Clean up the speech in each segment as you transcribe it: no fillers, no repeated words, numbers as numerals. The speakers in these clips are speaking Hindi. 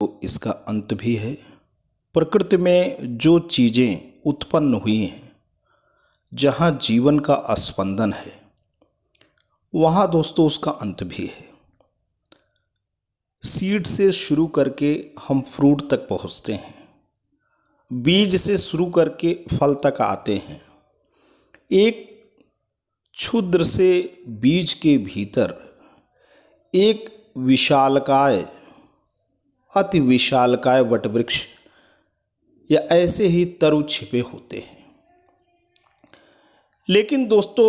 तो इसका अंत भी है। प्रकृति में जो चीज़ें उत्पन्न हुई हैं, जहाँ जीवन का स्पंदन है, वहाँ दोस्तों उसका अंत भी है। सीड से शुरू करके हम फ्रूट तक पहुँचते हैं, बीज से शुरू करके फल तक आते हैं। एक क्षुद्र से बीज के भीतर एक विशालकाय, अति विशालकाय वटवृक्ष या ऐसे ही तरु छिपे होते हैं। लेकिन दोस्तों,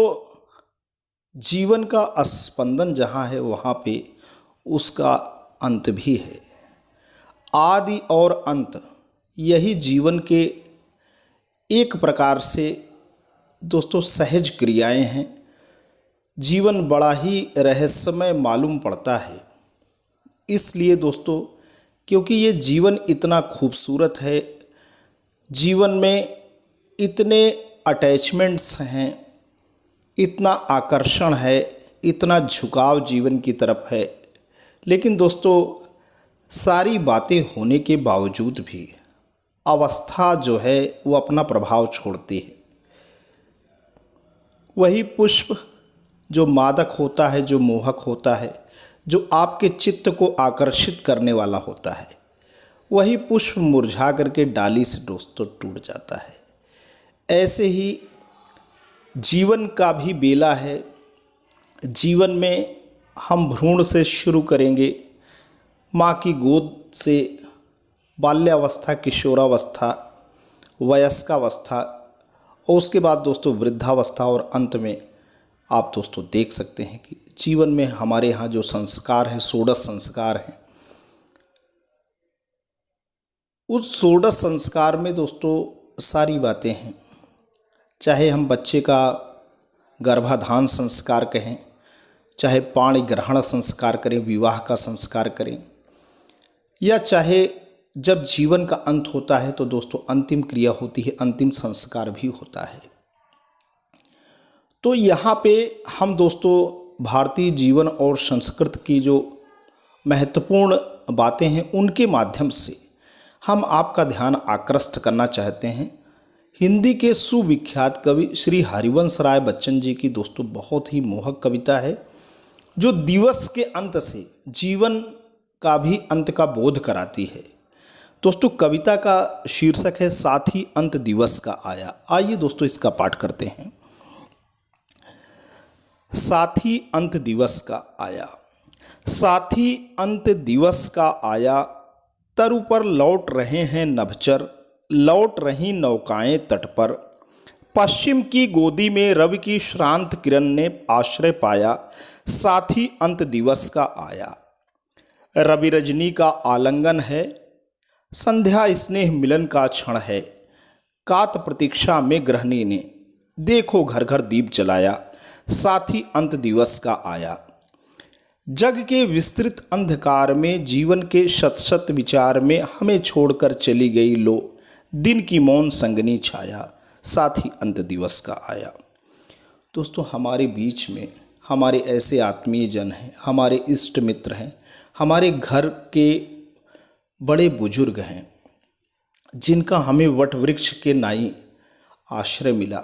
जीवन का स्पंदन जहाँ है वहाँ पे उसका अंत भी है। आदि और अंत, यही जीवन के एक प्रकार से दोस्तों सहज क्रियाएं हैं। जीवन बड़ा ही रहस्यमय मालूम पड़ता है, इसलिए दोस्तों क्योंकि ये जीवन इतना खूबसूरत है, जीवन में इतने अटैचमेंट्स हैं, इतना आकर्षण है, इतना झुकाव जीवन की तरफ है। लेकिन दोस्तों, सारी बातें होने के बावजूद भी अवस्था जो है वो अपना प्रभाव छोड़ती है। वही पुष्प जो मादक होता है, जो मोहक होता है, जो आपके चित्त को आकर्षित करने वाला होता है, वही पुष्प मुरझा करके डाली से दोस्तों टूट जाता है। ऐसे ही जीवन का भी बेला है। जीवन में हम भ्रूण से शुरू करेंगे, माँ की गोद से बाल्यावस्था, किशोरावस्था, वयस्कावस्था और उसके बाद दोस्तों वृद्धावस्था, और अंत में आप दोस्तों देख सकते हैं कि जीवन में हमारे यहाँ जो संस्कार हैं, षोडश संस्कार हैं, उस षोडश संस्कार में दोस्तों सारी बातें हैं। चाहे हम बच्चे का गर्भाधान संस्कार कहें, चाहे पाणी ग्रहण संस्कार करें, विवाह का संस्कार करें, या चाहे जब जीवन का अंत होता है तो दोस्तों अंतिम क्रिया होती है, अंतिम संस्कार भी होता है। तो यहाँ पे हम दोस्तों भारतीय जीवन और संस्कृति की जो महत्वपूर्ण बातें हैं उनके माध्यम से हम आपका ध्यान आकृष्ट करना चाहते हैं। हिंदी के सुविख्यात कवि श्री हरिवंश राय बच्चन जी की दोस्तों बहुत ही मोहक कविता है, जो दिवस के अंत से जीवन का भी अंत का बोध कराती है। दोस्तों, कविता का शीर्षक है साथी अंत दिवस का आया। आइए दोस्तों इसका पाठ करते हैं। साथी अंत दिवस का आया, साथी अंत दिवस का आया, तरु पर लौट रहे हैं नभचर, लौट रही नौकाएं तट पर। पश्चिम की गोदी में रवि की श्रांत किरण ने आश्रय पाया, साथी अंत दिवस का आया। रवि रजनी का आलिंगन है, संध्या स्नेह मिलन का क्षण है। कात प्रतीक्षा में गृहिणी ने देखो घर घर दीप जलाया, साथी अंत दिवस का आया। जग के विस्तृत अंधकार में, जीवन के शत शत विचार में, हमें छोड़कर चली गई लो, दिन की मौन संगनी छाया, साथी अंत दिवस का आया। दोस्तों, हमारे बीच में हमारे ऐसे आत्मीय जन हैं, हमारे इष्ट मित्र हैं, हमारे घर के बड़े बुजुर्ग हैं, जिनका हमें वट वृक्ष के नाई आश्रय मिला।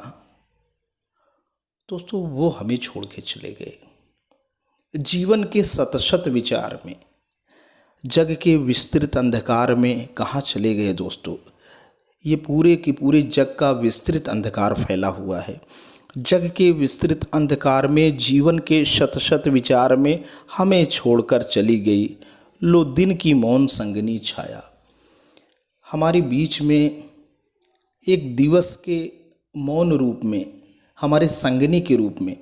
दोस्तों, वो हमें छोड़ के चले गए। जीवन के शतशत विचार में, जग के विस्तृत अंधकार में कहाँ चले गए दोस्तों? ये पूरे के पूरे जग का विस्तृत अंधकार फैला हुआ है। जग के विस्तृत अंधकार में, जीवन के शतशत विचार में, हमें छोड़कर चली गई लो, दिन की मौन संगनी छाया। हमारे बीच में एक दिवस के मौन रूप में, हमारे संगनी के रूप में,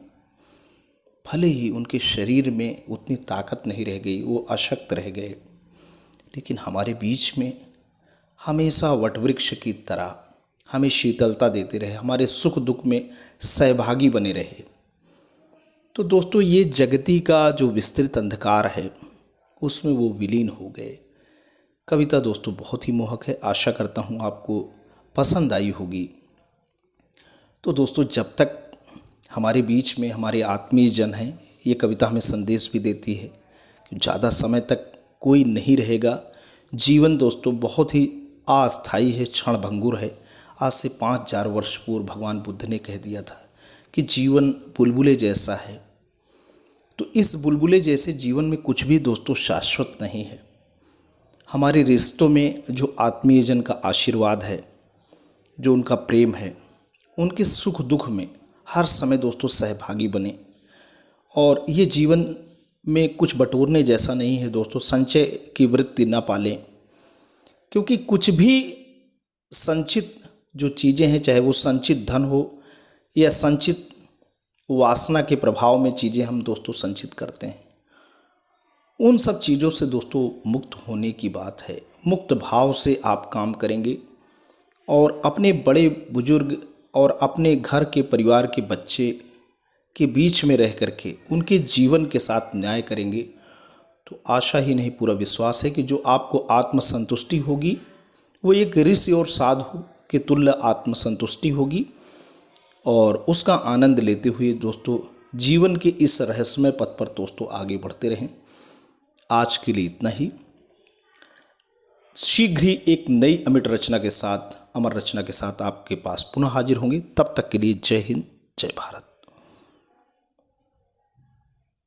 भले ही उनके शरीर में उतनी ताकत नहीं रह गई, वो अशक्त रह गए, लेकिन हमारे बीच में हमेशा वटवृक्ष की तरह हमें शीतलता देते रहे, हमारे सुख दुख में सहभागी बने रहे। तो दोस्तों, ये जगती का जो विस्तृत अंधकार है उसमें वो विलीन हो गए। कविता दोस्तों बहुत ही मोहक है, आशा करता हूँ आपको पसंद आई होगी। तो दोस्तों, जब तक हमारे बीच में हमारे आत्मीय जन हैं, ये कविता हमें संदेश भी देती है कि ज़्यादा समय तक कोई नहीं रहेगा, जीवन दोस्तों बहुत ही अस्थायी है, क्षणभंगुर है। आज से 5000 वर्ष पूर्व भगवान बुद्ध ने कह दिया था कि जीवन बुलबुले जैसा है। तो इस बुलबुले जैसे जीवन में कुछ भी दोस्तों शाश्वत नहीं है। हमारे रिश्तों में जो आत्मीयजन का आशीर्वाद है, जो उनका प्रेम है, उनके सुख दुख में हर समय दोस्तों सहभागी बने। और ये जीवन में कुछ बटोरने जैसा नहीं है दोस्तों, संचय की वृत्ति ना पालें, क्योंकि कुछ भी संचित जो चीज़ें हैं, चाहे वो संचित धन हो या संचित वासना के प्रभाव में चीज़ें हम दोस्तों संचित करते हैं, उन सब चीज़ों से दोस्तों मुक्त होने की बात है। मुक्त भाव से आप काम करेंगे और अपने बड़े बुजुर्ग और अपने घर के परिवार के बच्चे के बीच में रह करके उनके जीवन के साथ न्याय करेंगे, तो आशा ही नहीं पूरा विश्वास है कि जो आपको आत्मसंतुष्टि होगी वो एक ऋषि और साधु के तुल्य आत्मसंतुष्टि होगी। और उसका आनंद लेते हुए दोस्तों जीवन के इस रहस्यमय पथ पर दोस्तों आगे बढ़ते रहें। आज के लिए इतना ही। शीघ्र ही एक नई अमिट रचना के साथ, अमर रचना के साथ आपके पास पुनः हाजिर होंगे। तब तक के लिए जय हिंद, जय भारत।